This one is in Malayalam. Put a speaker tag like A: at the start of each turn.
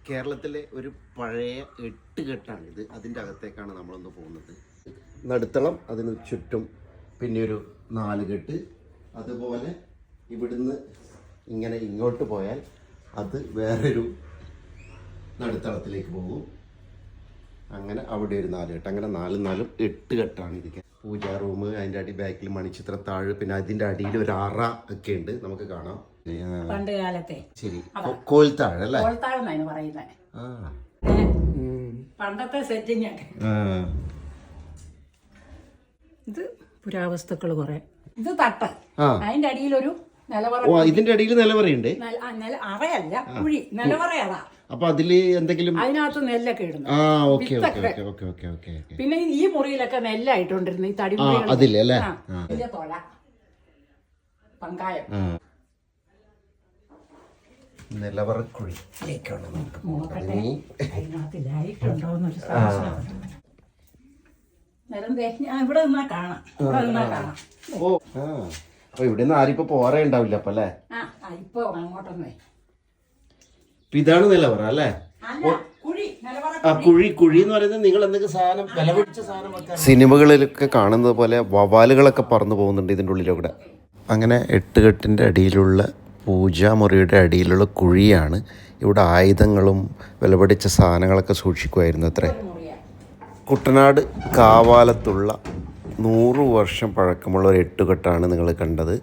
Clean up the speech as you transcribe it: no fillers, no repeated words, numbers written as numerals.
A: കേരളത്തിലെ ഒരു പഴയ 8 കെട്ടാണിത്. അതിൻ്റെ അകത്തേക്കാണ് നമ്മളൊന്ന് പോകുന്നത്. നടുത്തളം, അതിന് ചുറ്റും പിന്നെ ഒരു 4 കെട്ട്. അതുപോലെ ഇവിടുന്ന് ഇങ്ങനെ ഇങ്ങോട്ട് പോയാൽ അത് വേറൊരു നടുത്തളത്തിലേക്ക് പോകും. അങ്ങനെ അവിടെ ഒരു 4 കെട്ട്. അങ്ങനെ 4 8 കെട്ടാണ് ഇരിക്കുക. പൂജാ റൂം, അതിൻ്റെ അടി ബാക്കിൽ മണിച്ചിത്ര താഴ്, പിന്നെ അതിൻ്റെ അടിയിൽ ഒരു അറ ഒക്കെ ഉണ്ട്, നമുക്ക് കാണാം.
B: പണ്ട് കാലത്തെ
A: ശരി, കോൽത്താഴല്ലേ?
B: കോൽത്താഴെന്നാണ് പറയുന്നത്. പണ്ടത്തെ സെറ്റിങ്. ഇത് പുരാവസ്തുക്കൾ കുറെ. ഇത് തട്ട്, അതിന്റെ അടിയിലൊരു നിലവറ.
A: ഇതിന്റെ അടിയിൽ നിലവറയുണ്ട്.
B: അറയല്ല, കുഴി, നിലവറയതാ.
A: അപ്പൊ അതില് എന്തെങ്കിലും
B: അതിനകത്ത് നെല്ലൊക്കെ ഇടുന്നു. പിന്നെ ഈ മുറിയിലൊക്കെ നെല്ലായിട്ടോണ്ടിരുന്നു. ഈ തടി
A: അതില്ലേ
B: തൊഴ, പങ്കായം,
A: നിലവറക്കുഴി.
B: ഇവിടെ നിന്നാ കാണാം.
A: അപ്പൊ ഇവിടെ നിന്ന് ആരിപ്പോ പോറേ ഉണ്ടാവില്ല അപ്പൊ അല്ലേ?
B: ഇപ്പൊ അങ്ങോട്ടൊന്നേ.
A: ഇതാണ് നിലവറ അല്ലേ? കുഴി എന്ന് പറയുന്നത് നിങ്ങൾ എന്തെങ്കിലും സാധനം വില പിടിച്ച സാധനം. സിനിമകളിലൊക്കെ കാണുന്നത് പോലെ വവാലുകളൊക്കെ പറന്നു പോകുന്നുണ്ട് ഇതിൻ്റെ ഉള്ളിലൂടെ. അങ്ങനെ 8 കെട്ടിൻ്റെ അടിയിലുള്ള പൂജാമുറിയുടെ അടിയിലുള്ള കുഴിയാണ്. ഇവിടെ ആയുധങ്ങളും വിലപിടിച്ച സാധനങ്ങളൊക്കെ സൂക്ഷിക്കുമായിരുന്നു അത്രേ. കുട്ടനാട് കാവാലത്തുള്ള 100 വർഷം പഴക്കമുള്ള ഒരു 8 കെട്ടാണ് നിങ്ങൾ കണ്ടത്.